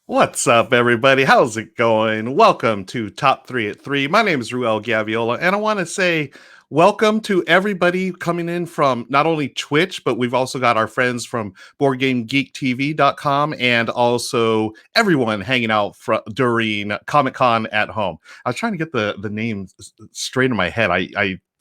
What's up, everybody? How's it going? Welcome to Top 3 at 3. My name is Ruel Gaviola, and I want to say welcome to everybody coming in from not only Twitch, but we've also got our friends from BoardGameGeekTV.com and also everyone hanging out during Comic-Con at home. I was trying to get the name straight in my head.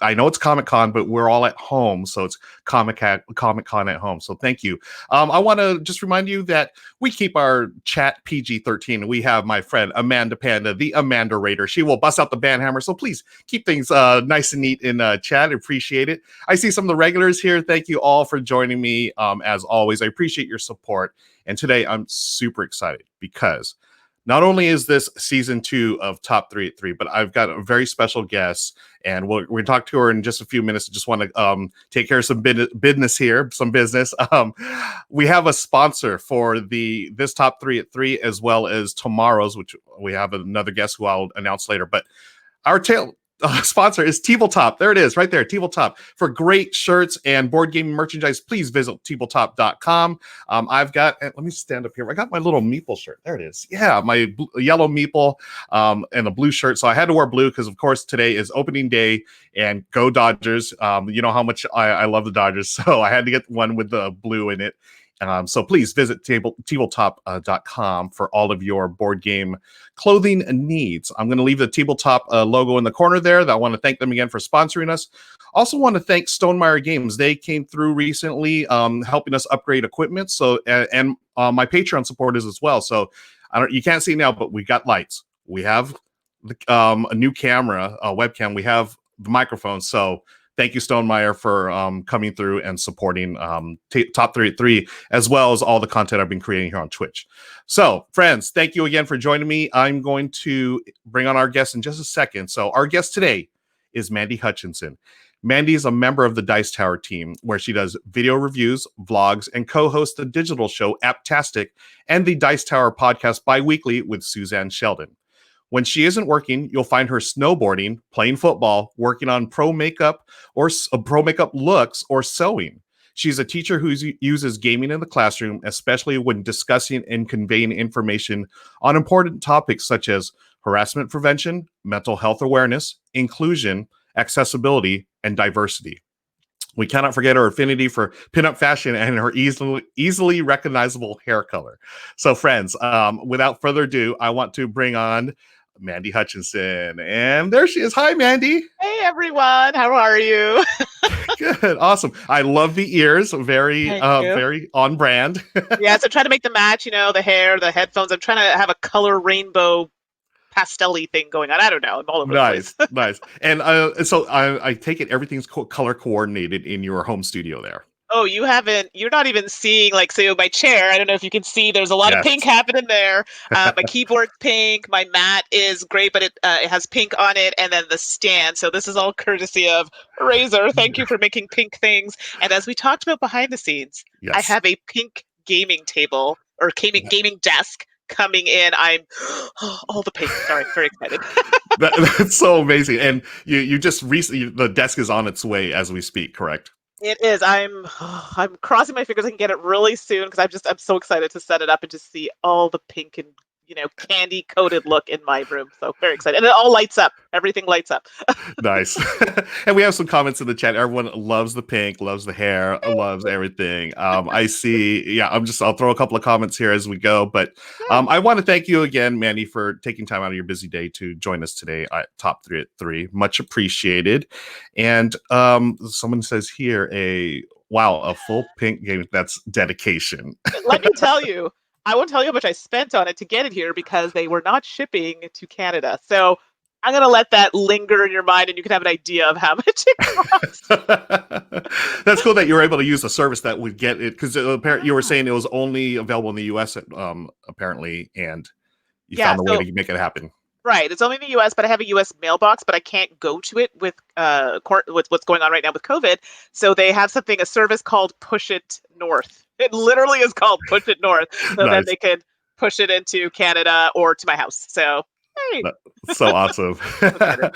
I know it's Comic-Con, but we're all at home, so it's Comic-Con at home. So thank you. I want to just remind you that we keep our chat PG-13. We have my friend Amanda Panda, the Amanda Raider. She will bust out the band hammer. So please keep things nice and neat in chat. I appreciate it. I see some of the regulars here. Thank you all for joining me. As always, I appreciate your support. And today I'm super excited because not only is this season 2 of Top 3 at 3, but I've got a very special guest, and we're going to talk to her in just a few minutes. I just want to take care of some business here, some business. We have a sponsor for this Top 3 at 3, as well as tomorrow's, which we have another guest who I'll announce later. But our sponsor is Tabletop. There it is, right there, Tabletop. For great shirts and board gaming merchandise, please visit tabletop.com. I've got, let me stand up here. I got my little meeple shirt. There it is. Yeah, my yellow meeple and a blue shirt. So I had to wear blue because, of course, today is opening day and go Dodgers. You know how much I love the Dodgers. So I had to get one with the blue in it. So please visit tabletop.com for all of your board game clothing needs. I'm going to leave the Tabletop logo in the corner there. I want to thank them again for sponsoring us. Also want to thank Stonemeyer Games. They came through recently helping us upgrade equipment. So and my Patreon support is as well. So you can't see now, but we got lights. We have a new camera, a webcam. We have the microphone. So thank you, Stonemeyer, for coming through and supporting Top 3 at 3, as well as all the content I've been creating here on Twitch. So, friends, thank you again for joining me. I'm going to bring on our guest in just a second. So, our guest today is Mandi Hutchinson. Mandi is a member of the Dice Tower team, where she does video reviews, vlogs, and co-hosts the digital show Apptastic and the Dice Tower podcast bi-weekly with Suzanne Sheldon. When she isn't working, you'll find her snowboarding, playing football, working on pro makeup looks, or sewing. She's a teacher who uses gaming in the classroom, especially when discussing and conveying information on important topics such as harassment prevention, mental health awareness, inclusion, accessibility, and diversity. We cannot forget her affinity for pinup fashion and her easily recognizable hair color. So, friends, without further ado, I want to bring on Mandi Hutchinson. And there she is. Hi, Mandi. Hey, everyone. How are you? Good. Awesome. I love the ears. Very on brand. Yeah, so trying to make the match, the hair, the headphones. I'm trying to have a color rainbow pastel-y thing going on. I don't know. I'm all over the place. Nice. And so I take it everything's color coordinated in your home studio there. Oh, you're not even seeing, say, my chair. I don't know if you can see, there's a lot of pink happening there. My keyboard's pink, my mat is great, but it has pink on it, and then the stand. So this is all courtesy of Razer. Thank you for making pink things. And as we talked about behind the scenes, I have a pink gaming table, or gaming desk coming in. I'm all the pink. Sorry, very excited. That's so amazing. And you just recently, the desk is on its way as we speak, correct? It is. I'm crossing my fingers I can get it really soon, because I'm so excited to set it up and just see all the pink and candy coated look in my room. So very excited, and it all lights up. Everything lights up. Nice. And we have some comments in the chat. Everyone loves the pink, loves the hair, loves everything. I see. Yeah, I'll throw a couple of comments here as we go. But I want to thank you again, Mandi, for taking time out of your busy day to join us today at Top 3 at 3. Much appreciated. And someone says here, a full pink game. That's dedication. Let me tell you. I won't tell you how much I spent on it to get it here, because they were not shipping to Canada. So I'm going to let that linger in your mind, and you can have an idea of how much it costs. That's cool that you were able to use a service that would get it, because you were saying it was only available in the U.S. Apparently, and you found a way to make it happen. Right. It's only in the U.S., but I have a U.S. mailbox, but I can't go to it with what's going on right now with COVID. So they have a service called Push It North. It literally is called Push It North. So then they can push it into Canada or to my house. So Yay! So awesome. So excited.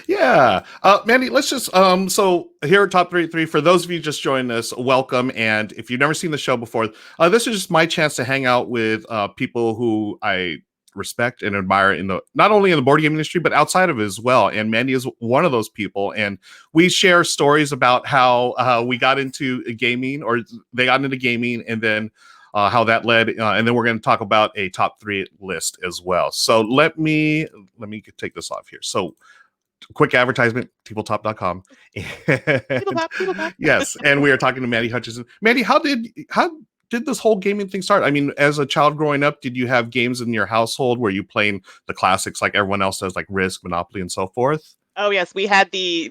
Yeah. Mandy, let's just so here at Top 3 at 3, for those of you just joining us, welcome. And if you've never seen the show before, this is just my chance to hang out with people who I respect and admire in the not only in the board game industry, but outside of it as well. And Mandy is one of those people. And we share stories about how we got into gaming, or they got into gaming, and then how that led, and then we're going to talk about a top 3 list as well. So let me take this off here. So quick advertisement, tabletop.com. People pop, people pop. Yes, and we are talking to Mandi Hutchinson. Mandi, how did this whole gaming thing start? I mean, as a child growing up, did you have games in your household where you playing the classics like everyone else does, like Risk, Monopoly, and so forth? Oh yes, we had the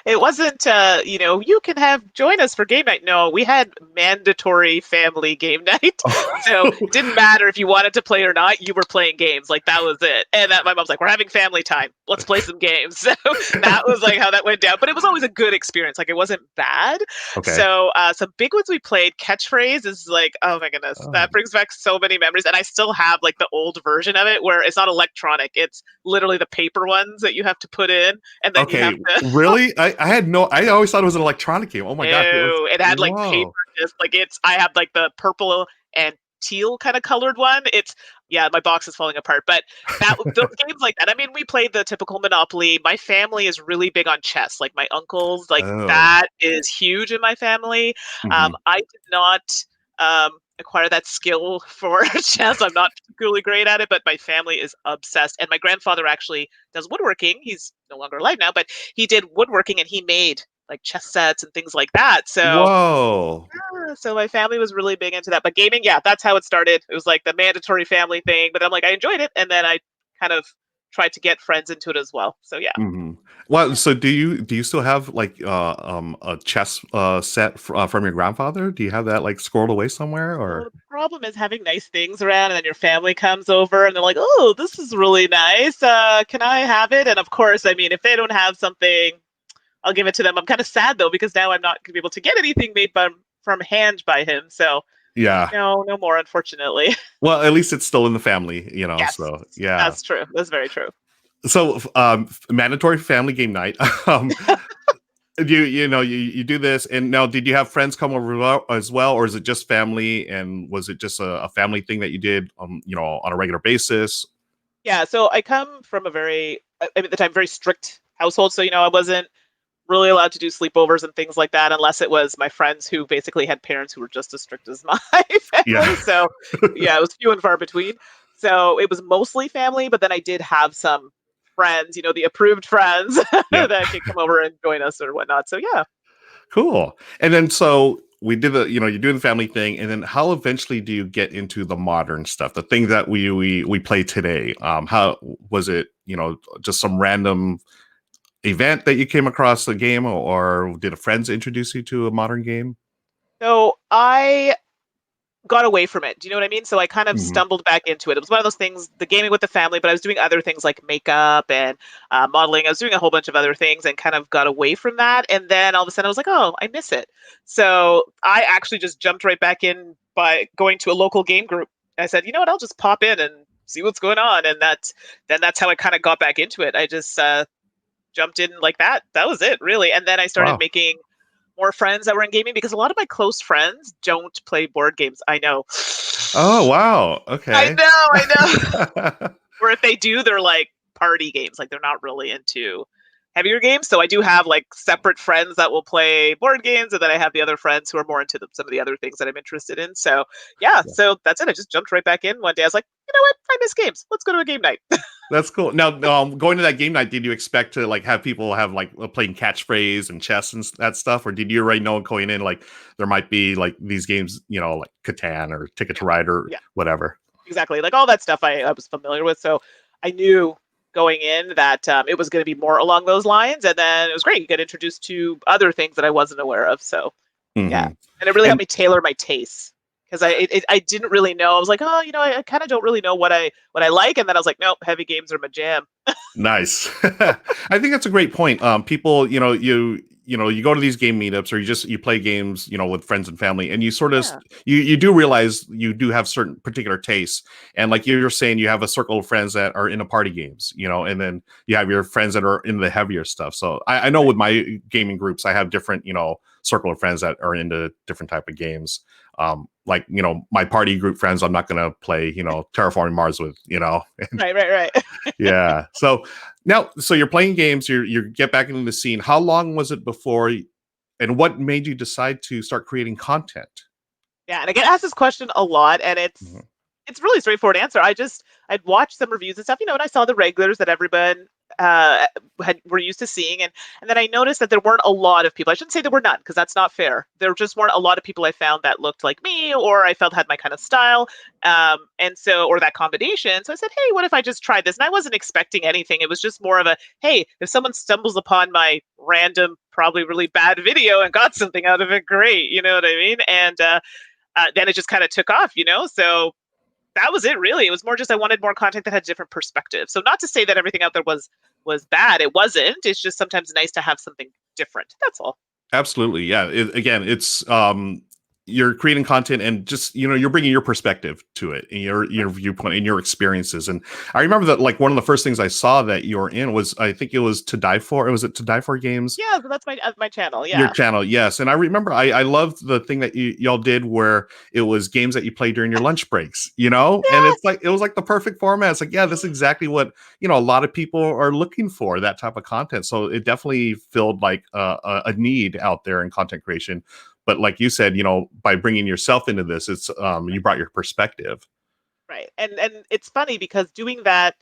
it wasn't you can have join us for game night. No, we had mandatory family game night. So Oh, it didn't matter if you wanted to play or not, you were playing games. Like that was it. And that my mom's like, we're having family time. Let's play some games. So that was like how that went down. But it was always a good experience. Like it wasn't bad. okay. So some big ones we played, Catchphrase is like, oh my goodness, Oh. that brings back so many memories. And I still have like the old version of it where it's not electronic. It's literally the paper ones that you have to put in, and then you have Okay, to. really? I always thought it was an electronic game. Oh my gosh, it was. No, it had like paper Whoa. disc. Like it's. I have like the purple and teal kind of colored one. It's yeah, my box is falling apart. But that those games like that. I mean, we played the typical Monopoly. My family is really big on chess. Like my uncles, like Oh. that is huge in my family. Mhm. I did not acquire that skill for chess. I'm not particularly great at it, but my family is obsessed. And my grandfather actually does woodworking. He's no longer alive now, but he did woodworking and he made like chess sets and things like that. So Whoa. so my family was really big into that. But gaming, yeah, that's how it started. It was like the mandatory family thing. But I'm like, I enjoyed it, and then I kind of tried to get friends into it as well. So yeah. Mhm. Well, so do you still have like a chess set from your grandfather? Do you have that like squirreled away somewhere Well, or? the problem is having nice things around, and then your family comes over, and they're like, "Oh, this is really nice. Can I have it?" And of course, I mean, if they don't have something, I'll give it to them. I'm kind of sad though because now I'm not going to be able to get anything made from hand by him. So Yeah. no, no more, unfortunately. Well, at least it's still in the family, Yes, so yeah. that's true. That's very true. So mandatory family game night. Um you do this, and now did you have friends come over as well, or is it just family, and was it just a family thing that you did on a regular basis? Yeah, so I come from a I mean, at the time, very strict household. So, I wasn't really allowed to do sleepovers and things like that unless it was my friends who basically had parents who were just as strict as my family. Yeah. So, yeah, it was few and far between. So it was mostly family, but then I did have some friends, the approved friends Yeah. that could come over and join us or whatnot. So, yeah. Cool. And then so we did you do the family thing, and then how eventually do you get into the modern stuff, the things that we play today? How was it? Just some random event that you came across the game, or did a friends introduce you to a modern game? So I got away from it. Do you know what I mean? So I kind of Hmm. stumbled back into it. It was one of those things, the gaming with the family, but I was doing other things like makeup and modeling. I was doing a whole bunch of other things and kind of got away from that. And then all of a sudden I was like, oh, I miss it. So I actually just jumped right back in by going to a local game group. I said, you know what? I'll just pop in and see what's going on. And that's how I kind of got back into it. I just jumped in like that. That was it, really. And then I started Wow. making more friends that were in gaming because a lot of my close friends don't play board games. I know. Oh, wow. I Okay. know, I know. Or if they do, they're like party games. Like they're not really into heavier games. So I do have like separate friends that will play board games, and then I have the other friends who are more into some of the other things that I'm interested in. So yeah, so that's it. I just jumped right back in one day. I was like, you know what? I miss games. Let's go to a game night. That's cool. Now, going to that game night, did you expect to like have people have like playing catchphrase and chess and that stuff, or did you already know going in like there might be like these games, like Catan or Ticket to Ride or Yeah. whatever? Exactly. Like all that stuff I was familiar with. So I knew going in that it was going to be more along those lines. And then it was great. You get introduced to other things that I wasn't aware of. So yeah. Hmm. And it really helped And me tailor my tastes because I didn't really know. I was like, oh, I kind of don't really know what I like. And then I was like, nope, heavy games are my jam. nice. I think that's a great point. People, you go to these game meetups, or you play games, with friends and family, and you sort of Yeah. you do realize you do have certain particular tastes. And like you're saying, you have a circle of friends that are into party games, and then you have your friends that are into the heavier stuff. So I know Right. with my gaming groups, I have different, circle of friends that are into different type of games. Like, my party group friends, I'm not going to play, Terraforming Mars with, Right. Right. yeah. So now, so you're playing games, you get back into the scene. How long was it before, and what made you decide to start creating content? Yeah, and I get asked this question a lot, and Mhm. it's really straightforward answer. I'd watched some reviews and stuff, and I saw the regulars that everyone uh were used to seeing, and then I noticed that there weren't a lot of people. I shouldn't say there were none, because that's not fair. There just weren't a lot of people I found that looked like me, or I felt had my kind of style, and so, or that combination. So I said, hey, what if I just tried this? And I wasn't expecting anything. It was just more of a, hey, if someone stumbles upon my random, probably really bad video and got something out of it, great. You know what I mean? And then it just kind of took off. So that was it, really. It was more just I wanted more content that had different perspectives. So not to say that everything out there was bad. It wasn't. It's just sometimes nice to have something different. That's all. Absolutely. Yeah. Again, it's you're creating content, and just, you're bringing your perspective to it, and your viewpoint and your experiences. And I remember that, like, one of the first things I saw that you were in was, I think it was To Die For. Was it To Die For Games? Yeah, so that's my channel. Your Yeah. channel, yes. And I remember I loved the thing that y'all did, where it was games that you play during your lunch breaks, and Yes. it was like the perfect format. It's like, yeah, this is exactly what, a lot of people are looking for, that type of content. So it definitely filled, like, a need out there in content creation. But like you said, by bringing yourself into this, it's you brought your perspective. Right. And it's funny because doing that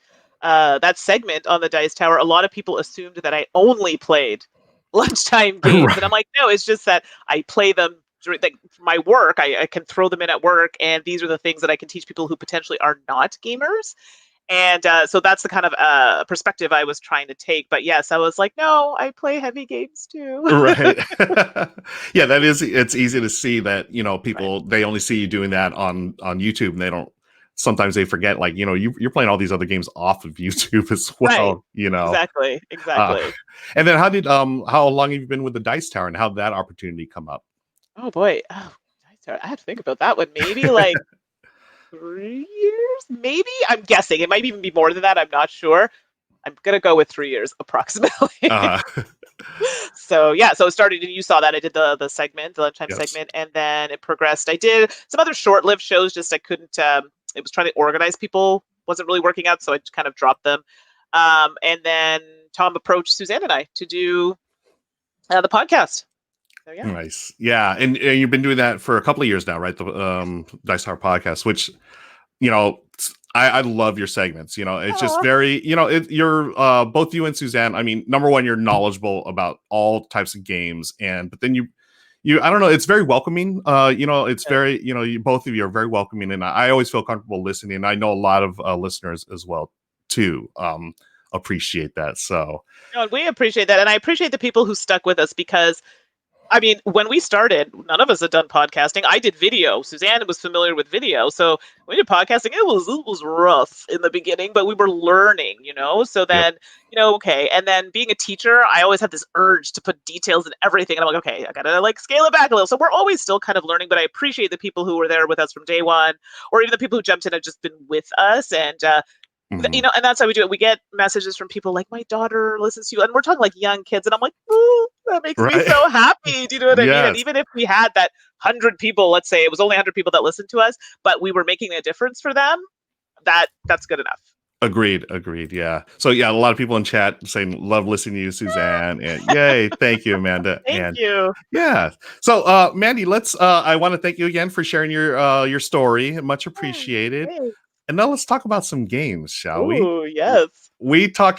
segment on the Dice Tower, a lot of people assumed that I only played lunchtime games, and I'm Right. like, no, it's just that I play them during, like, for my work. I can throw them in at work, and these are the things that I can teach people who potentially are not gamers. And so that's the kind of perspective I was trying to take. But yes, I was like, no, I play heavy games too. Right. Yeah, it's easy to see that, Right. people, they only see you doing that on YouTube, and they don't, sometimes they forget, like, you're playing all these other games off of YouTube as Right. well. Exactly. Uh, Exactly. and then how long have you been with the Dice Tower, and how did that opportunity come up? Oh boy. Oh, I have to think about that one. Maybe like 3 years, maybe. I'm guessing it might even be more than that. I'm not sure. I'm gonna go with 3 years approximately. Uh, So yeah, so it started, and you saw that I did the segment, the lunchtime yes. segment, and then it progressed. I did some other short-lived shows. Just I couldn't. It was trying to organize people, wasn't really working out, so I just kind of dropped them. And then Tom approached Suzanne and I to do the podcast. So yeah. Nice. Yeah. And you've been doing that for a couple of years now, right? The Dice Tower podcast, which, I love your segments. It's just Aw. very, you're both you and Suzanne. I mean, number one, you're knowledgeable about all types of games, but then I don't know, it's very welcoming. It's Good. very, you both of you are very welcoming, and I always feel comfortable listening. And I know a lot of listeners as well too appreciate that. So No, and we appreciate that, and I appreciate the people who stuck with us because I mean, when we started, none of us had done podcasting. I did video. Suzanne was familiar with video, so when we did podcasting. It was rough in the beginning, but we were learning. So yep. then, okay. And then being a teacher, I always had this urge to put details in everything, and I'm like, okay, I gotta like scale it back a little. So we're always still kind of learning, but I appreciate the people who were there with us from day one, or even the people who jumped in and just been with us, and Mhm. and that's how we do it. We get messages from people like, my daughter listens to you, and we're talking like young kids, and I'm like, ooh, that makes me Right. so happy. Do you know what I mean? And Yes. even if we had that 100 people, let's say it was only 100 people that listened to us, but we were making a difference for them, that's good enough. Agreed. Yeah. So yeah, a lot of people in chat saying love listening to you, Suzanne, and yay, thank you, Amanda. Thank And you. yeah. So Mandy, let's I want to thank you again for sharing your story. Much Hey, appreciated. thanks. And now let's talk about some games, shall we? Ooh, yes. We're going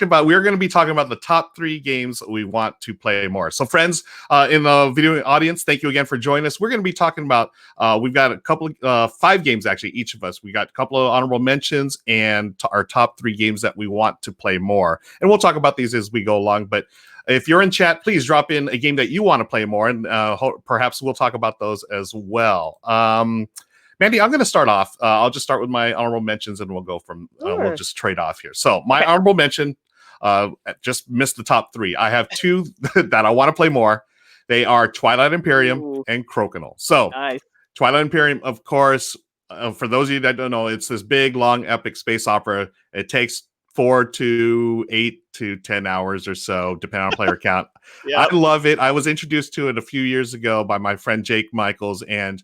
to be talking about the top 3 games we want to play more. So friends, in the video audience, thank you again for joining us. We're going to be talking about, we've got a couple of 5 games, actually, each of us. We got a couple of honorable mentions and our top 3 games that we want to play more. And we'll talk about these as we go along. But if you're in chat, please drop in a game that you want to play more, and perhaps we'll talk about those as well. Mandy, I'm going to start off. I'll just start with my honorable mentions, and we'll go from. We'll Sure. just trade off here. So my Okay. honorable mention, just missed the top 3. I have 2 that I want to play more, They are Twilight Imperium Ooh, and Crokinole. So nice. Twilight Imperium, of course, for those of you that don't know, it's this big, long, epic space opera. It takes 4 to 8 to 10 hours or so, depending on player count. I Yep. love it. I was introduced to it a few years ago by my friend Jake Michaels, and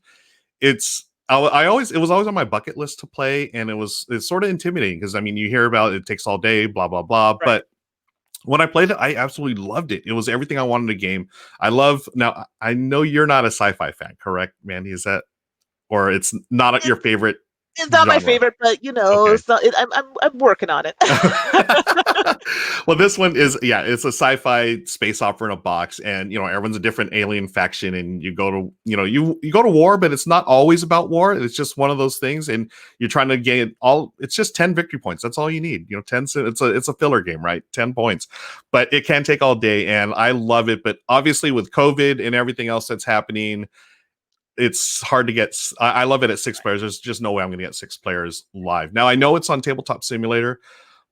it was always on my bucket list to play, and it's sort of intimidating because I mean you hear about it takes all day, blah blah blah, Right. but when I played it, I absolutely loved it. It was everything I wanted in a game. I love now. I know you're not a sci-fi fan, correct, Mandy? Is that or it's not your favorite It's not my genre? favorite, but Okay. it's not, I'm working on it. Well, this one is it's a sci-fi space opera in a box, and everyone's a different alien faction, and you go to you go to war, but it's not always about war. It's just one of those things, and you're trying to gain all. It's just 10 victory points. That's all you need. 10. It's a filler game, right? 10 points, but it can take all day, and I love it. But obviously, with COVID and everything else that's happening, it's hard to get. I love it at 6 players. There's just no way I'm going to get 6 players live. Now I know it's on Tabletop Simulator,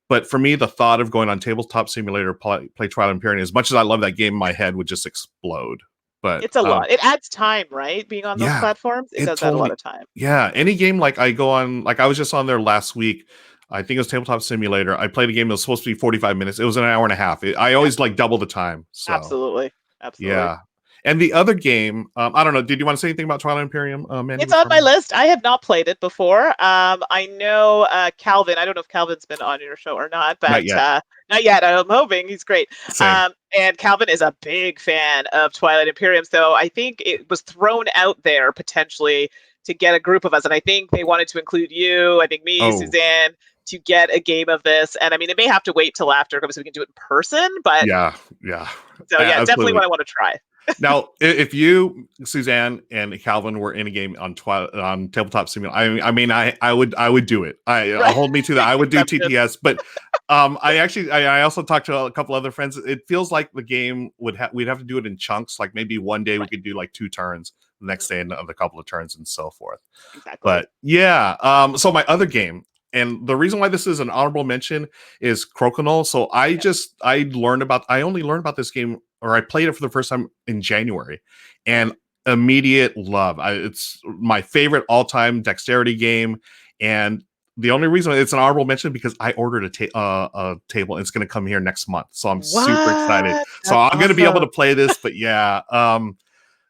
but for me, the thought of going on Tabletop Simulator play Twilight Imperium, as much as I love that game, my head would just explode. But It's a lot. It adds time, right? Being on those yeah, platforms, it it does add a lot totally. of time. Yeah, any game like I go on, like I was just on there last week. I think it was Tabletop Simulator. I played a game that was supposed to be 45 minutes. It was an hour and a half. I Yeah, always like double the time. So absolutely. Absolutely. yeah. And the other game, I don't know. Did you want to say anything about Twilight Imperium, Mandy? It's on Before my list. I have not played it before. I know Calvin. I don't know if Calvin's been on your show or not, not but yet. not yet. I'm hoping he's great. Same. And Calvin is a big fan of Twilight Imperium, so I think it was thrown out there potentially to get a group of us, and I think they wanted to include you. I think me, Oh Suzanne, to get a game of this. And I mean, it may have to wait till after because we can do it in person. But yeah, yeah, so yeah, definitely absolutely. what I want to try. Now, if you, Suzanne, and Calvin were in a game on Tabletop Simulator, I would do it. Right. Hold me to that. I would do Exception. TTS, but I also talked to a couple other friends. It feels like the game we'd have to do it in chunks. Like maybe one day we Right. could do like 2 turns, the next day another couple of turns, and so forth. Exactly. But yeah, so my other game, and the reason why this is an honorable mention is Crokinole. So Yeah. I only learned about this game, or I played it for the first time in January, and Mhm. immediate love. It's my favorite all-time dexterity game, and the only reason it's an honorable mention because I ordered a table. And it's going to come here next month, so I'm super excited. What? So That's I'm going to be able to awesome. play this. But yeah,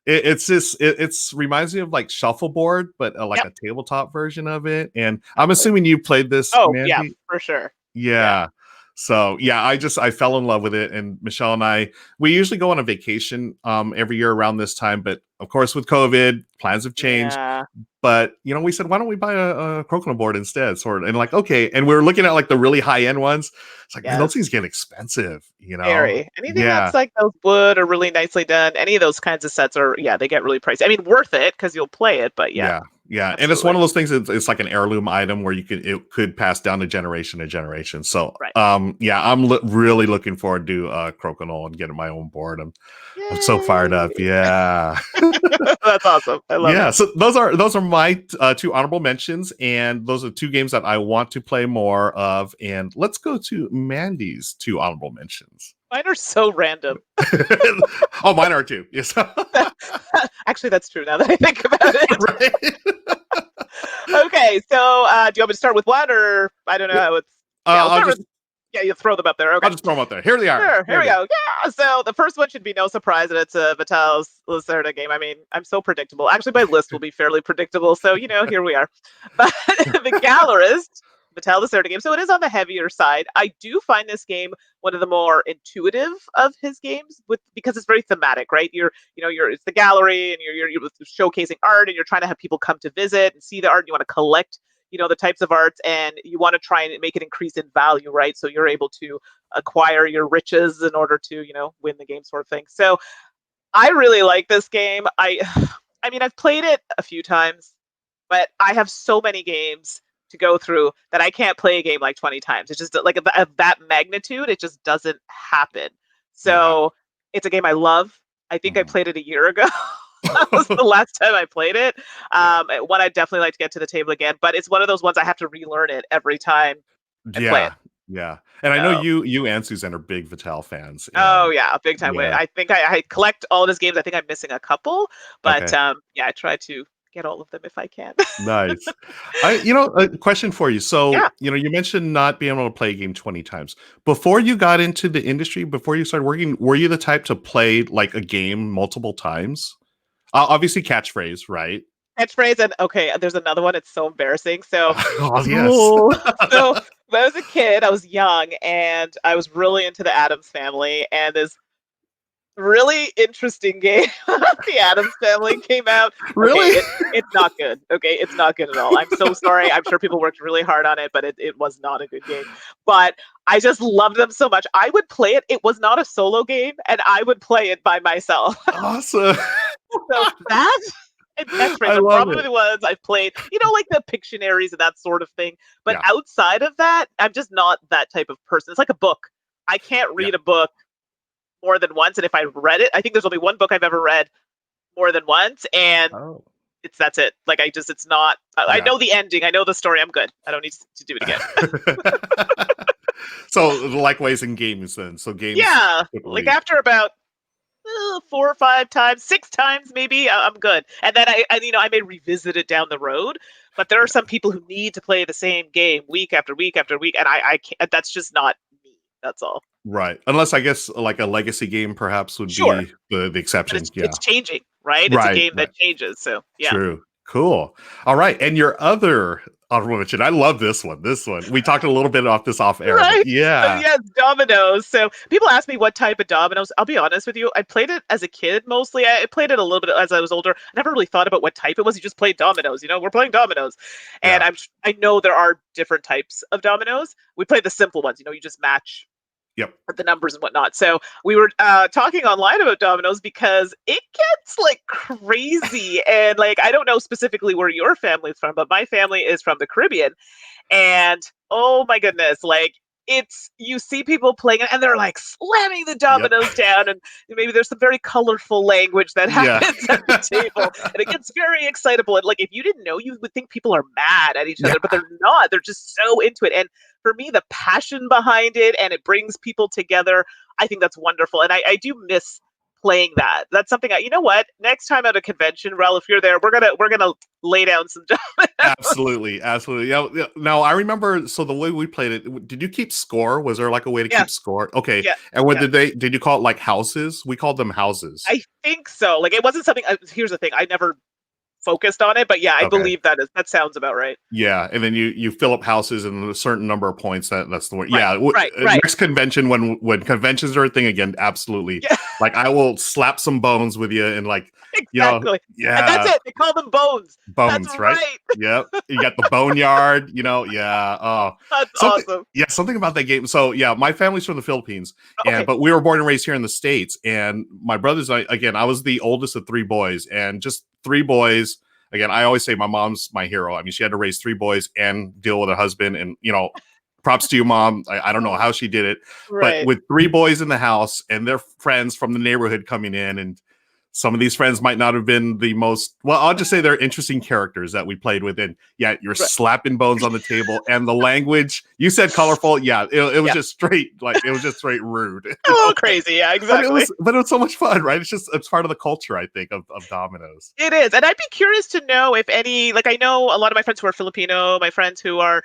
it's just it's reminds me of like shuffleboard, but like Yep. a tabletop version of it. And I'm Exactly. assuming you played this, Oh, yeah, Mandy. for sure. Yeah. Yeah. So yeah, I fell in love with it, and Michelle and we usually go on a vacation every year around this time, but of course with COVID, plans have changed. Yeah. But we said, why don't we buy a Crokinole board instead? Sort of, and like okay, and we were looking at like the really high end ones. It's like man, those Yes. things get expensive. Very. Anything Yeah, that's like those wood or really nicely done, any of those kinds of sets are, yeah, they get really pricey. I mean, worth it because you'll play it, but yeah, yeah, and it's one absolutely. of those things. It's like an heirloom item where it could pass down to generation to generation. So, Right. yeah, I'm really looking forward to Crokinole and getting my own board. I'm so fired up. Yay. Yeah, That's awesome. I love it. yeah. So those are my two honorable mentions, and those are two games that I want to play more of. And let's go to Mandy's two honorable mentions. Mine are so random. Oh, mine are too. Yes, Actually, that's true now that I think about it. right. Okay, so do you want me to start with one or I don't know how it's yeah, I'll I'll start just with yeah, you throw them up there. Okay. I'll just throw them out there. Here they are. Sure, Here here we it is. go. Yeah. So the first one should be no surprise that it's a Vitalis Lacerda game. I mean, I'm so predictable. Actually, my list will be fairly predictable. So, here we are. But the Gallerist, Vitalis Lacerda game. So it is on the heavier side. I do find this game one of the more intuitive of his games because it's very thematic, right? It's the gallery and you're showcasing art and you're trying to have people come to visit and see the art and you want to collect the types of arts and you want to try and make it increase in value, right? So you're able to acquire your riches in order to win the game, sort of thing. So I really like this game. I mean, I've played it a few times, but I have so many games to go through that I can't play a game like 20 times. It's just like of that magnitude, it just doesn't happen. Yeah. So it's a game I love. I think I Mhm. played it a year ago. That was the last time I played it. Yeah. One I'd definitely like to get to the table again, but it's one of those ones I have to relearn it every time I play Yeah. it. Yeah. And I know So, you and Suzanne are big Vital fans. oh And yeah, big time. yeah. I think I collect all of his games. I think I'm missing a couple, but Okay. yeah, I try to get all of them if I can. Nice. A question for you. Yeah. So, you mentioned not being able to play a game 20 times. Before you got into the industry, before you started working, were you the type to play like a game multiple times? Obviously, catchphrase, right? Catchphrase and okay, there's another one. It's so embarrassing. So, Oh, yes. oh, so when I was a kid, I was young and I was really into the Adams Family, and this really interesting game, the Adams Family came out. Okay, Really? it's not good. Okay, it's not good at all. I'm so sorry. I'm sure people worked really hard on it, but it was not a good game. But I just loved them so much. I would play it. It was not a solo game, and I would play it by myself. Awesome. So that and catchphrase I are love probably it. the ones I've played, like the Pictionaries and that sort of thing. But Yeah. outside of that, I'm just not that type of person. It's like a book. I can't Yeah. read a book more than once. And if I read it, I think there's only one book I've ever read more than once. And Oh. that's it. Like, it's not, I Yeah. know the ending. I know the story. I'm good. I don't need to do it again. So likewise in games then. So games Yeah. Like typically. after about 4 or 5 times, 6 times maybe, I'm good. And then I may revisit it down the road. But there are some people who need to play the same game week after week after week, and I can't. That's just not me. That's all. Right. Unless I guess like a legacy game perhaps would Sure, be the but exception. Yeah. it's changing, right? It's a Right. game Right. that changes. So yeah. True. Cool. All right. And your other honorable mention, I love this one. This one. We talked a little bit off this off air, but Right. So yeah. yes, dominoes. So people ask me what type of dominoes. I'll be honest with you. I played it as a kid mostly. I played it a little bit as I was older. I never really thought about what type it was. You just played dominoes. We're playing dominoes, and Yeah. I know there are different types of dominoes. We play the simple ones. You just match Yep. the numbers and whatnot. So we were talking online about dominoes because it gets like crazy, and like I don't know specifically where your family's from, but my family is from the Caribbean. And oh my goodness, like you see people playing it and they're like slamming the Yep. dominoes down, and maybe there's some very colorful language that Yeah. happens at the table, and it gets very excitable. And like if you didn't know, you would think people are mad at each Yeah. other, but they're not. They're just so into it. And for me, the passion behind it and it brings people together, I think that's wonderful. And I do miss playing that. That's something you know what? Next time at a convention, Rel, if you're there, we're gonna lay down some dominoes. Absolutely. Absolutely. Yeah. Yeah. Now I remember so the way we played it, did you keep score? Was there like a way to Yeah, keep score? Okay. yeah, And what yeah. did you call it like houses? We called them houses. I think so. Like it wasn't something. Here's the thing: I never focused on it, but yeah, I Okay. believe that sounds about right. Yeah, and then you fill up houses and a certain number of points. That's the word. Right, Yeah, right, right. next convention when conventions are a thing again, absolutely. Yeah, Like I will slap some bones with you and like exactly. And that's yeah, it. They call them bones. That's bones, right? right. Yep. You got the boneyard. Yeah. Oh, That's something. awesome. Yeah, something about that game. So yeah, my family's from the Philippines, and Okay. but we were born and raised here in the States. And my brothers, I was the oldest of three boys, and just three boys again, I always say my mom's my hero. I mean, she had to raise three boys and deal with a husband. And, props to you, mom. I don't know how she did it, but Right. with three boys in the house and their friends from the neighborhood coming in, and some of these friends might not have been the most, well, I'll just say they're interesting characters that we played with. And yeah, you're Right. slapping bones on the table, and the language you said colorful. Yeah, it was Yeah. just straight, like it was just straight rude. A little crazy. Yeah, exactly. But it was so much fun, right? It's part of the culture, I think, of dominoes. It is. And I'd be curious to know if any, like, I know a lot of my friends who are Filipino, my friends who are,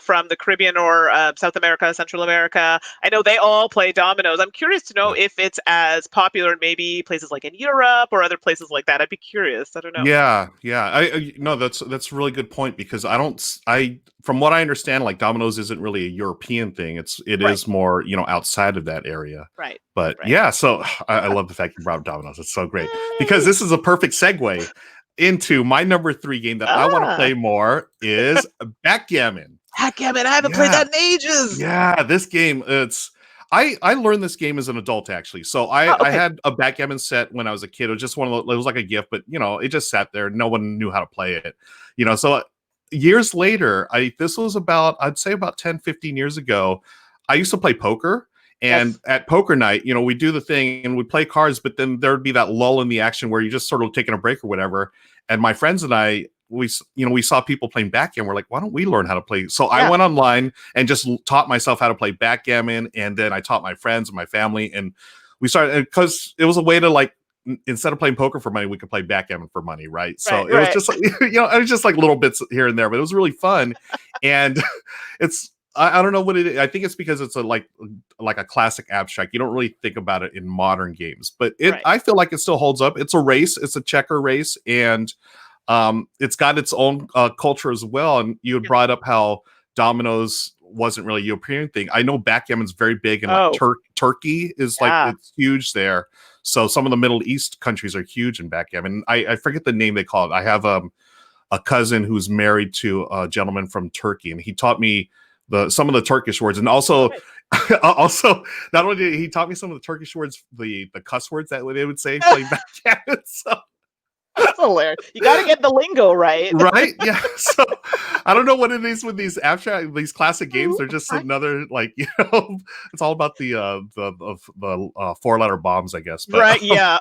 from the Caribbean or South America, Central America. I know they all play dominoes. I'm curious to know if it's as popular in maybe places like in Europe or other places like that. I'd be curious. I don't know. Yeah, yeah. No, that's a really good point because from what I understand, like dominoes isn't really a European thing. It Right, is more, outside of that area. right, But right. yeah, so I love the fact you brought up dominoes. It's so great because Yay! this is a perfect segue into my number three game that I want to Ah, play more is backgammon. backgammon. I haven't played Yeah, that in ages. yeah, this game, I learned this game as an adult actually. So Oh, I okay. had a backgammon set when I was a kid. It was just it was like a gift, but it just sat there. No one knew how to play it. So years later, this was I'd say about 10, 15 years ago. I used to play poker, and Yes. at poker night, we do the thing and we play cards, but then there'd be that lull in the action where you're just sort of taking a break or whatever. And my friends and I we saw people playing backgammon. We're like, why don't we learn how to play? So I Yeah. went online and just taught myself how to play backgammon, and then I taught my friends and my family, and we started because it was a way to like instead of playing poker for money, we could play backgammon for money, right? So it was Right. just like it was just like little bits here and there, but it was really fun, and I don't know what it is. I think it's because it's like a classic abstract. You don't really think about it in modern games, but I feel like it still holds up. It's a race. It's a checker race, and it's got its own culture as well. And you had brought up how dominoes wasn't really a European thing. I know backgammon's very big in like Turkey is like it's huge there. So some of the Middle East countries are huge in backgammon. I forget the name they call it. I have a cousin who's married to a gentleman from Turkey, and he taught me some of the Turkish words, and also also not only did he taught me some of the Turkish words, the cuss words that they would say playing backgammon. So that's hilarious. You got to get the lingo right. Right? Yeah. So I don't know what it is with these these classic games. They're just another like it's all about the 4-letter bombs, I guess. But, right? Yeah.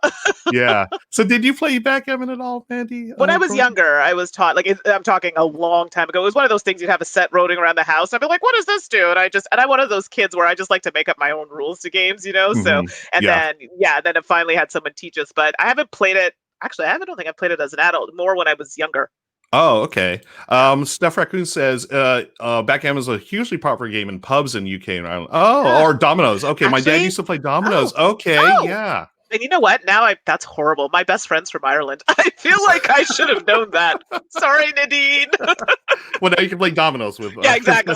Yeah. So did you play backgammon at all, Mandy? When I was younger, I was taught. Like I'm talking a long time ago. It was one of those things you'd have a set rolling around the house. I'd be like, "What does this do?" And I'm one of those kids where I just like to make up my own rules to games, Mm-hmm. So then I finally had someone teach us. But I haven't played it. Actually, I don't think I played it as an adult. More when I was younger. Oh, okay. Steph Raccoon says backgammon is a hugely popular game in pubs in UK and Ireland. Oh, or dominoes. Okay, my dad used to play dominoes. Okay, yeah. And you know what? That's horrible. My best friend's from Ireland. I feel like I should have known that. Sorry, Nadine. Well, now you can play dominoes with. Yeah, exactly.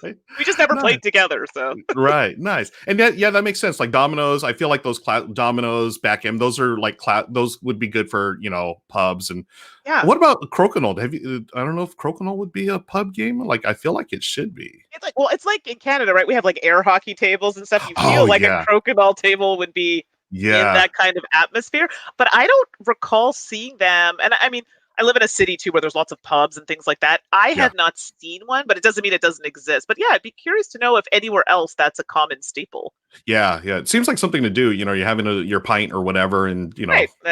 Right? We just never played together, so. Right, nice. And that makes sense. Like dominoes, I feel like those dominoes, backgammon, those are like those would be good for pubs. And what about crokinole? I don't know if crokinole would be a pub game. Like I feel like it should be. It's like in Canada, right? We have like air hockey tables and stuff. You feel like a crokinole table would be. In that kind of atmosphere. But I don't recall seeing them. And I mean, I live in a city too where there's lots of pubs and things like that. I have not seen one, but it doesn't mean it doesn't exist. But I'd be curious to know if anywhere else that's a common staple. Yeah. It seems like something to do. You're having your pint or whatever and,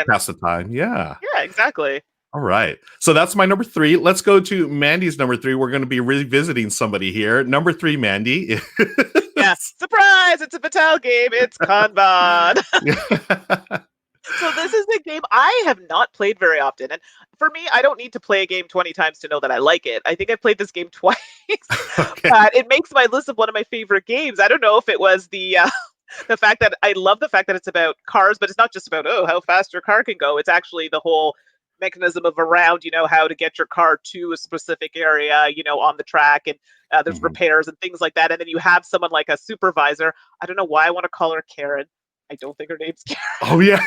pass the time. Yeah. Yeah, exactly. All right. So that's my number 3. Let's go to Mandy's number 3. We're going to be revisiting somebody here. Number 3, Mandy. Yes. Surprise! It's a Patel game. It's Kanban. So this is a game I have not played very often. And for me, I don't need to play a game 20 times to know that I like it. I think I've played this game twice. But it makes my list of one of my favorite games. I don't know if it was the fact that I love the fact that it's about cars, but it's not just about, how fast your car can go. It's actually the whole mechanism of around, how to get your car to a specific area, on the track, and there's repairs and things like that. And then you have someone like a supervisor. I don't know why I want to call her Karen. I don't think her name's Karen. Oh yeah,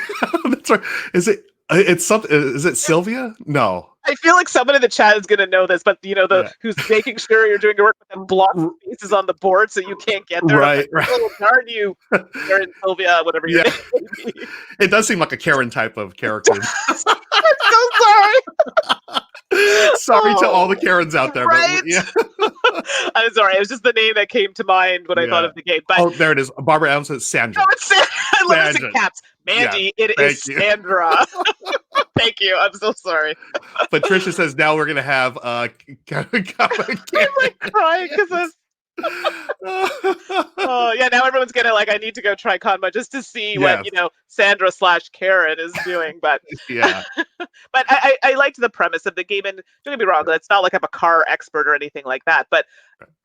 that's right. It's something? Is it Sylvia? No. I feel like someone in the chat is going to know this, but who's making sure you're doing your work with them block spaces on the board so you can't get there. Right. Oh, darn you, Karen, Sylvia, whatever your name may be. It does seem like a Karen type of character. I'm so sorry. Sorry to all the Karens out there. Right? But I'm sorry. It was just the name that came to mind when I thought of the game. But, there it is. Barbara Allen says Sandra. No, it's Sandra. I love it in caps. Mandy, it is Sandra. Thank you. I'm so sorry. Patricia says now we're going to have I'm like crying because now everyone's gonna I need to go try Kanban just to see what Sandra / Karen is doing. But but I liked the premise of the game, and don't get me wrong, it's not like I'm a car expert or anything like that, but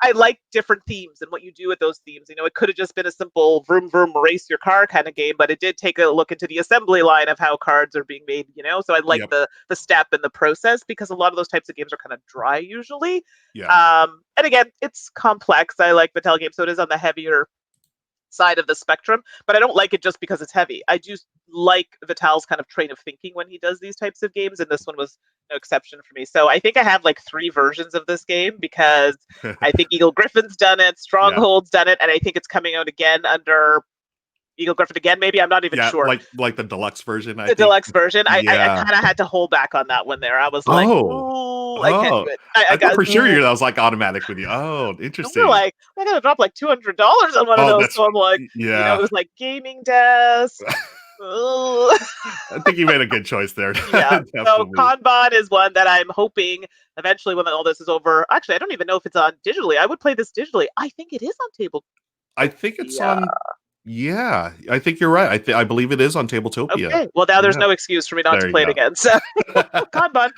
I like different themes and what you do with those themes. It could have just been a simple vroom vroom race your car kind of game, but it did take a look into the assembly line of how cards are being made, so I like the step and the process, because a lot of those types of games are kind of dry usually. And again, it's complex. I like Mattel games, so it is on the heavier side of the spectrum, but I don't like it just because it's heavy. I do like Vitel's kind of train of thinking when he does these types of games, and this one was no exception for me. So I think I have 3 versions of this game, because I think Eagle Griffin's done it, Stronghold's done it, and I think it's coming out again under Eagle Griffin again, maybe. I'm not even sure. Like the deluxe version. Deluxe version. I kind of had to hold back on that one there. I was like, oh, I can't do it. I thought for sure that was automatic with you. Oh, interesting. I gotta drop $200 on one of those. So I'm like, it was like gaming desk, Ugh. I think you made a good choice there. Yeah. So Definitely. Kanban is one that I'm hoping eventually when all this is over. Actually, I don't even know if it's on digitally. I would play this digitally. I think it is on I think it's Tabletopia. on. Yeah, I think you're right. I believe it is on Tabletopia. Okay. Well, now there's Yeah, no excuse for me not to there you play it go. again. So Kanban.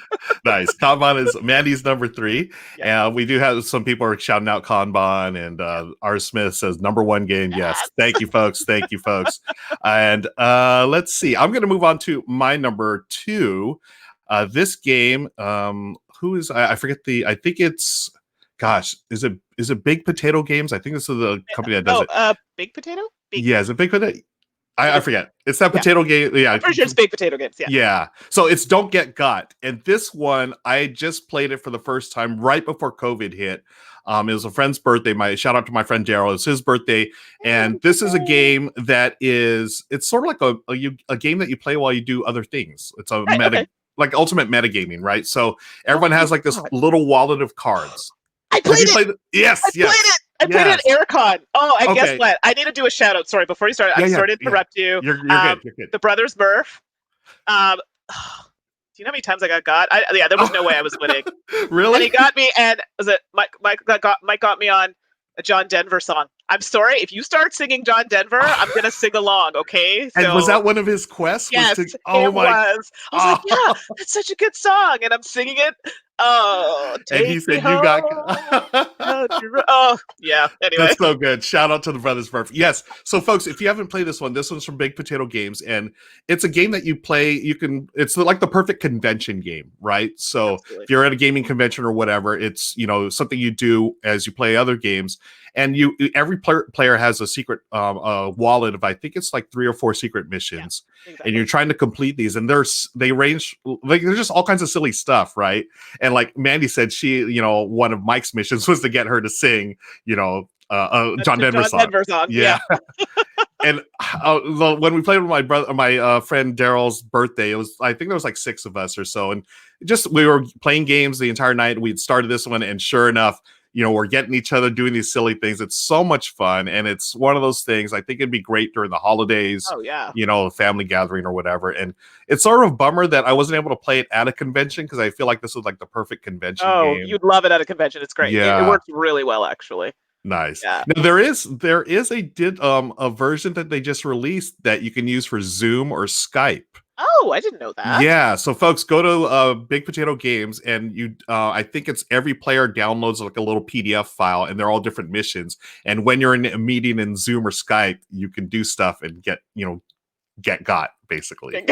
Nice. Kanban is Mandy's number 3. Yeah. And we do have some people are shouting out Kanban, and Yeah. R. Smith says number 1 game. Yes. Yes. Thank you, folks. Thank you, folks. And let's see. I'm going to move on to my number 2. This game, who is, I forget I think it's, gosh, is it Big Potato Games? I think this is the company that does Oh, it. Big Potato? Big. Yeah, is it Big Potato? It I is. forget. It's that Yeah. potato game. Yeah, I'm pretty sure it's Big Potato Games. Yeah. yeah. So it's Don't Get Got. And this one, I just played it for the first time right before COVID hit. It was a friend's birthday. My shout out to my friend Daryl. It's his birthday. And this is a game that it's sort of like a game that you play while you do other things. It's a Right. Okay. like ultimate metagaming, right? So everyone has like this God. little wallet of cards. I Have played you it. played it? Yes, I yes. played it. I played it Yes. at Aircon. Oh, and guess Okay. what? I need to do a shout out. Sorry, before you start, I'm sorry to interrupt you. You're good. You're good. The Brothers Murph. Do you know how many times I got? Yeah, there was no way I was winning. Really? And he got me, and was it Mike got me on a John Denver song. I'm sorry, if you start singing John Denver, I'm gonna sing along, okay? So, and was that one of his quests? yes, Oh it my! was. I was like, yeah, that's such a good song, and I'm singing it. Oh, And he take me said you got. home. Oh, yeah. Anyway, That's so good. Shout out to the Brothers Murphy. Yes. So, folks, if you haven't played this one's from Big Potato Games, and it's a game that you play. It's like the perfect convention game, right? So, absolutely. if you're at a gaming convention or whatever, it's something you do as you play other games, and every player has a secret wallet of I think it's like 3 or 4 secret missions, Exactly. and you're trying to complete these, and they range like there's just all kinds of silly stuff, right? And like Mandy said, one of Mike's missions was to get her to sing, John Denver song. Yeah. And when we played with my friend Daryl's birthday, I think there was like 6 of us or so, and we were playing games the entire night. We'd started this one, and sure enough, we're getting each other doing these silly things. It's so much fun, and it's one of those things. I think it'd be great during the holidays. Oh yeah. Family gathering or whatever. And it's sort of a bummer that I wasn't able to play it at a convention because I feel like this was like the perfect convention game. You'd love it at a convention. It's great. Yeah. It works really well, actually. Nice. Yeah. Now there is a version that they just released that you can use for Zoom or Skype. Oh, I didn't know that. Yeah, so folks, go to Big Potato Games, and I think it's every player downloads like a little PDF file, and they're all different missions. And when you're in a meeting in Zoom or Skype, you can do stuff and get got basically.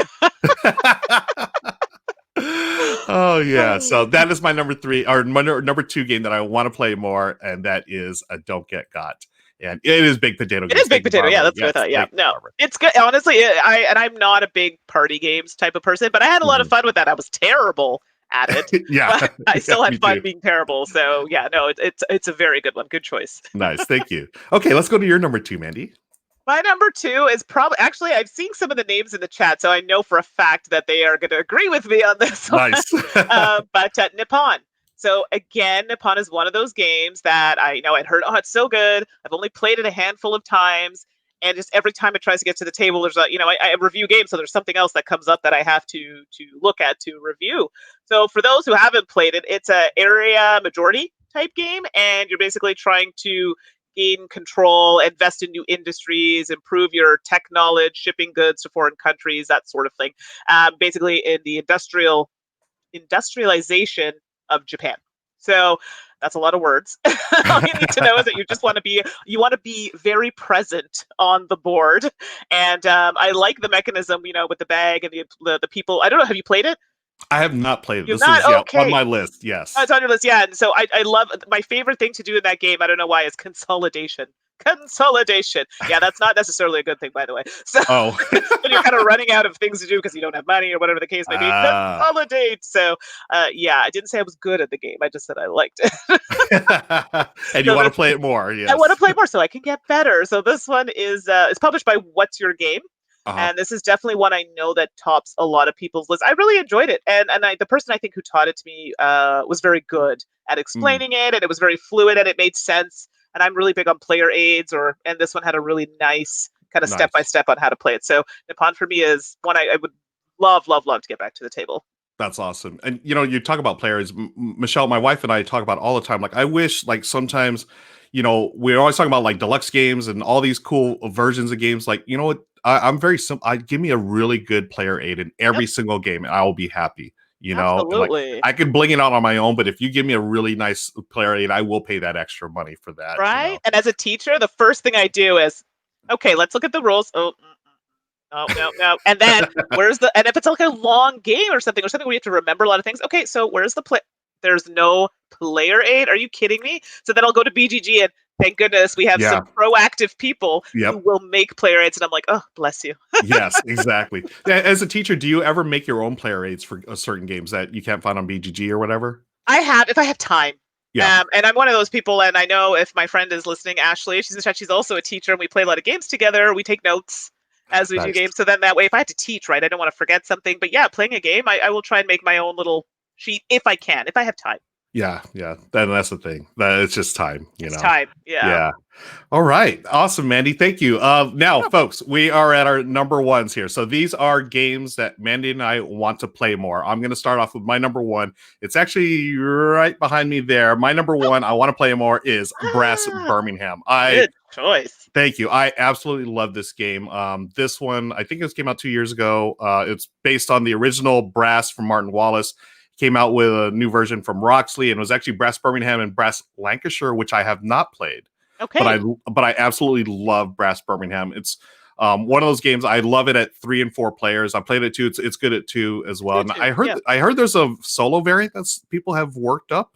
Oh yeah, so that is my number 3 or my number 2 game that I want to play more, and that is Don't Get Got. And it is Big Potato. It is Big Potato. Yeah, that's what I thought. Yeah, no, it's good. Honestly, I'm not a big party games type of person, but I had a lot of fun with that. I was terrible at it. Yeah, but I still had fun too. being terrible. So yeah, no, it's a very good one. Good choice. Nice, thank you. Okay, let's go to your number 2, Mandy. My number 2 is probably actually I've seen some of the names in the chat, so I know for a fact that they are going to agree with me on this Nice. one. But Nippon. So again, Nippon is one of those games that I'd heard, oh, it's so good. I've only played it a handful of times, and just every time it tries to get to the table, there's I review games, so there's something else that comes up that I have to look at to review. So for those who haven't played it, it's a area majority type game, and you're basically trying to gain control, invest in new industries, improve your tech knowledge, shipping goods to foreign countries, that sort of thing. Basically, in the industrialization of Japan. So that's a lot of words. All you need to know is that you want to be very present on the board. And I like the mechanism, with the bag and the people. I don't know. Have you played it? I have not played it. You've This not? is Okay. on my list. Yes. Oh, it's on your list. Yeah. And so I love my favorite thing to do in that game. I don't know why, is consolidation. Consolidation. Yeah, that's not necessarily a good thing, by the way. So when you're kind of running out of things to do because you don't have money or whatever the case may be, consolidate. So yeah, I didn't say I was good at the game. I just said I liked it. And you want to play it more? Yes. I want to play more so I can get better. So this one is published by What's Your Game? And this is definitely one I know that tops a lot of people's lists. I really enjoyed it. And the person I think who taught it to me was very good at explaining it, and it was very fluid and it made sense. And I'm really big on player aids, and this one had a really nice kind of step by Nice. step on how to play it. So Nippon for me is one I would love, love, love to get back to the table. That's awesome. And you talk about players, Michelle, my wife and I talk about all the time. Like, I wish, like, sometimes, we're always talking about like deluxe games and all these cool versions of games. Like, you know what? I'm very simple. I give me a really good player aid in Yep, every single game, and I will be happy. And like, absolutely. I can bling it out on my own, but if you give me a really nice player aid, I will pay that extra money for that. Right? And as a teacher, the first thing I do is, okay, let's look at the rules. Oh, no, no, no. And then and if it's like a long game or something where you have to remember a lot of things, okay, so where's the play? There's no player aid. Are you kidding me? So then I'll go to BGG and thank goodness we have Yeah. some proactive people who Yep. will make player aids. And I'm like, oh, bless you. Yes, exactly. As a teacher, do you ever make your own player aids for certain games that you can't find on BGG or whatever? If I have time. Yeah. And I'm one of those people, and I know if my friend is listening, Ashley, she's in chat, she's also a teacher, and we play a lot of games together. We take notes as we do Nice. games. So then that way, if I had to teach, right, I don't want to forget something. But yeah, playing a game, I will try and make my own little sheet if I can, if I have time. Yeah, yeah. That's the thing. That it's just time, It's time. Yeah. Yeah. All right. Awesome, Mandy. Thank you. Now, folks, we are at our number ones here. So these are games that Mandy and I want to play more. I'm going to start off with my number one. It's actually right behind me there. My number one I want to play more is Brass Birmingham. Good choice. Thank you. I absolutely love this game. This one, I think it came out 2 years ago. It's based on the original Brass from Martin Wallace. Came out with a new version from Roxley, and it was actually Brass Birmingham and Brass Lancashire, which I have not played. Okay. But I absolutely love Brass Birmingham. It's one of those games. I love it at 3 and 4 players. I played it too. It's good at 2 as well. And I heard there's a solo variant that people have worked up.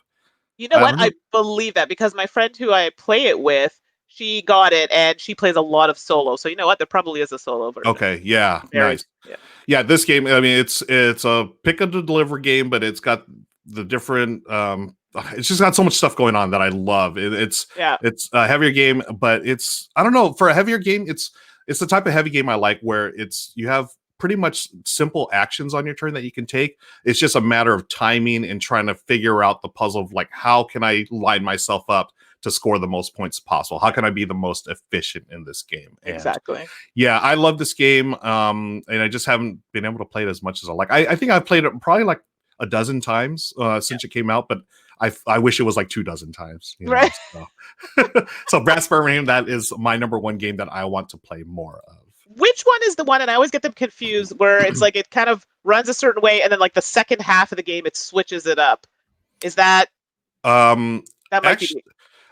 You know I what? don't know. I believe that because my friend who I play it with, she got it and she plays a lot of solo. So you know what? There probably is a solo version. Okay, yeah, Very, nice. yeah. Yeah, this game. I mean, it's a pick up to deliver game, but it's got the different. It's just got so much stuff going on that I love. Yeah. It's a heavier game, but I don't know, for a heavier game. It's the type of heavy game I like where you have pretty much simple actions on your turn that you can take. It's just a matter of timing and trying to figure out the puzzle of like, how can I line myself up to score the most points possible? How can I be the most efficient in this game? And Exactly. yeah, I love this game. And I just haven't been able to play it as much as I like. I think I've played it probably like a dozen times since it came out, but I wish it was like 24 times. Right. So. So Brass Birmingham, that is my number one game that I want to play more of. Which one is the one? And I always get them confused where it's like it kind of runs a certain way, and then like the second half of the game it switches it up. Is that that might Actually,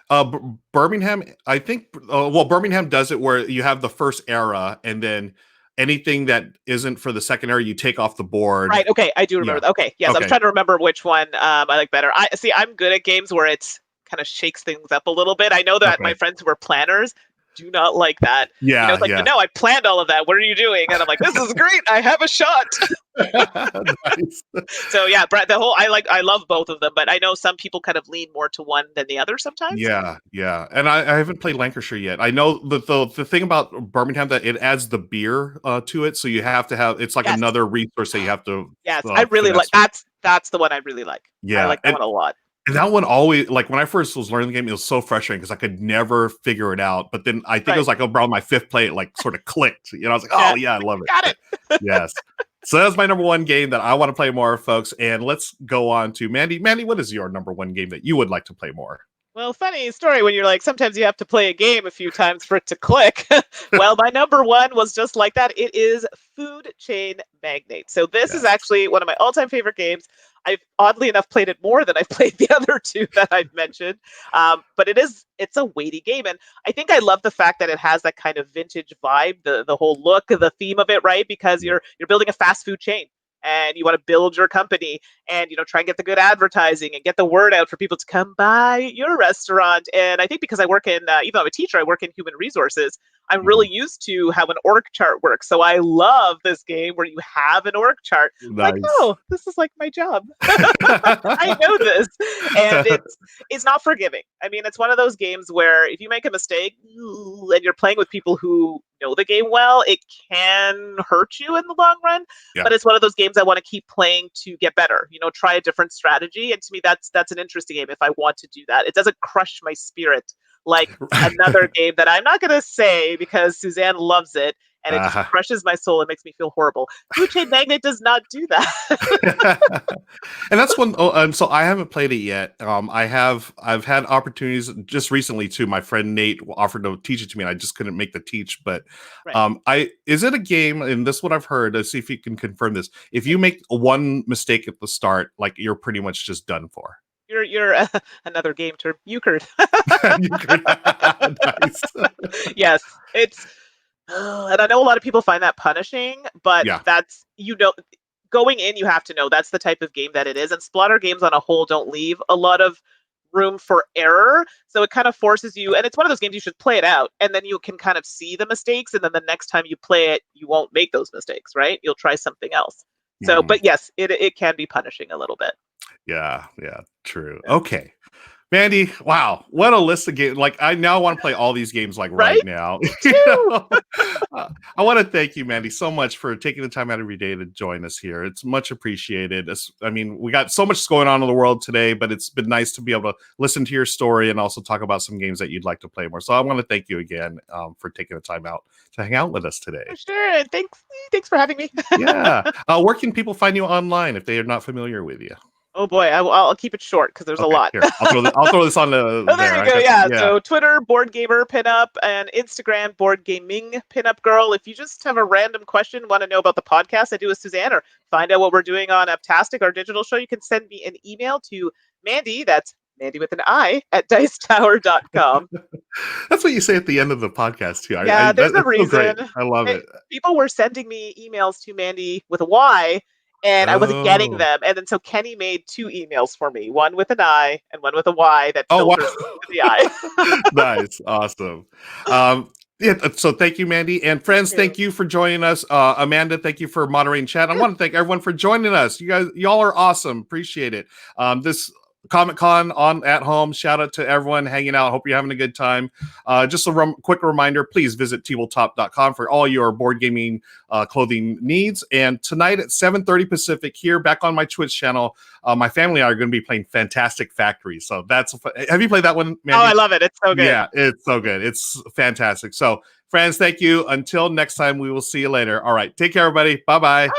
be Birmingham, I think. Well, Birmingham does it where you have the first era, and then anything that isn't for the second era, you take off the board. right? Okay, I do remember that. Okay, yes, I was trying to remember which one I like better. I see. I'm good at games where it's kind of shakes things up a little bit. I know that my friends who are planners do not like that. Yeah, it's like, but no, I planned all of that. What are you doing? And I'm like, this is great. I have a shot. Nice. So yeah, I love both of them, but I know some people kind of lean more to one than the other sometimes. Yeah, and I haven't played Lancashire yet. I know the thing about Birmingham that it adds the beer to it, so you have to have it's like another resource that you have to. Yes, I really like that's the one I really like. Yeah, I like that one a lot. And that one always, like when I first was learning the game, it was so frustrating because I could never figure it out. But then I think it was like around my 5th play, it like sort of clicked. I was like, oh yeah, I love it. Got it. Yes. So that's my number one game that I want to play more, folks. And let's go on to Mandy. Mandy, what is your number one game that you would like to play more? Well, funny story when you're like, sometimes you have to play a game a few times for it to click. Well, my number one was just like that. It is Food Chain Magnate. So this is actually one of my all-time favorite games. I've oddly enough played it more than I've played the other two that I've mentioned. But it's a weighty game. And I think I love the fact that it has that kind of vintage vibe, the whole look, the theme of it, right? Because you're building a fast food chain. And you want to build your company and try and get the good advertising and get the word out for people to come by your restaurant. And I think because I work in even though I'm a teacher, I work in human resources, I'm really used to how an org chart works. So I love this game where you have an org chart. Nice. Like, oh, this is like my job. I know this. And it's not forgiving. I mean, it's one of those games where if you make a mistake and you're playing with people who know the game well, it can hurt you in the long run. Yeah. But it's one of those games I want to keep playing to get better, try a different strategy. And to me, that's an interesting game if I want to do that. It doesn't crush my spirit like another game that I'm not going to say because Suzanne loves it and it just Uh-huh. crushes my soul and makes me feel horrible. Food Chain Magnate does not do that. And that's one. Oh, and so I haven't played it yet. I've had opportunities just recently too. My friend Nate offered to teach it to me, and I just couldn't make the teach. But Right. I is it a game? And this is what I've heard. Let's see if you can confirm this. If you make one mistake at the start, like you're pretty much just done for. You're another game term. Euchred. You could- nice. Yes, it's and I know a lot of people find that punishing, but Yeah. that's going in you have to know that's the type of game that it is. And splatter games on a whole don't leave a lot of room for error. So it kind of forces you, and it's one of those games you should play it out and then you can kind of see the mistakes and then the next time you play it, you won't make those mistakes, right? You'll try something else. So, Mhm. but yes, it can be punishing a little bit. Yeah. Yeah. True. Yeah. Okay. Mandy, wow, what a list of games! Like, I now want to play all these games like right Right? now. Me You too. know, I want to thank you, Mandy, so much for taking the time out of your day to join us here. It's much appreciated. I mean, we got so much going on in the world today, but it's been nice to be able to listen to your story and also talk about some games that you'd like to play more. So I want to thank you again for taking the time out to hang out with us For today. sure. And thanks for having me. Yeah, where can people find you online if they are not familiar with you? Oh boy, I'll keep it short because there's a Okay, lot. here I'll throw this on Oh, there there. you I go. got Yeah. yeah. So Twitter, board gamer pinup, and Instagram, board gaming pinup girl. If you just have a random question, want to know about the podcast I do with Suzanne, or find out what we're doing on Aptastic, our digital show, you can send me an email to Mandy. That's Mandy with an I at dicetower.com. That's what you say at the end of the podcast too. Yeah, there's a That's so great. reason. I love Eh, it. People were sending me emails to Mandy with a Y, and I wasn't getting Oh, them. And then so Kenny made two emails for me, one with an I and one with a Y that oh filters wow, to the I. nice, awesome. Yeah, so thank you, Mandy, and Thank friends. you. Thank you for joining us. Amanda, thank you for moderating chat. I want to thank everyone for joining us. Y'all are awesome. Appreciate it. This Comic Con on at home. Shout out to everyone hanging out. Hope you're having a good time. Just a quick reminder, please visit tabletop.com for all your board gaming clothing needs. And tonight at 7:30 Pacific here back on my Twitch channel, my family and I are going to be playing Fantastic Factory. So have you played that one, Oh, I Mandy? love it. It's so good. Yeah, it's so good. It's fantastic. So friends, thank you. Until next time, we will see you later. All right. Take care, everybody. Bye-bye.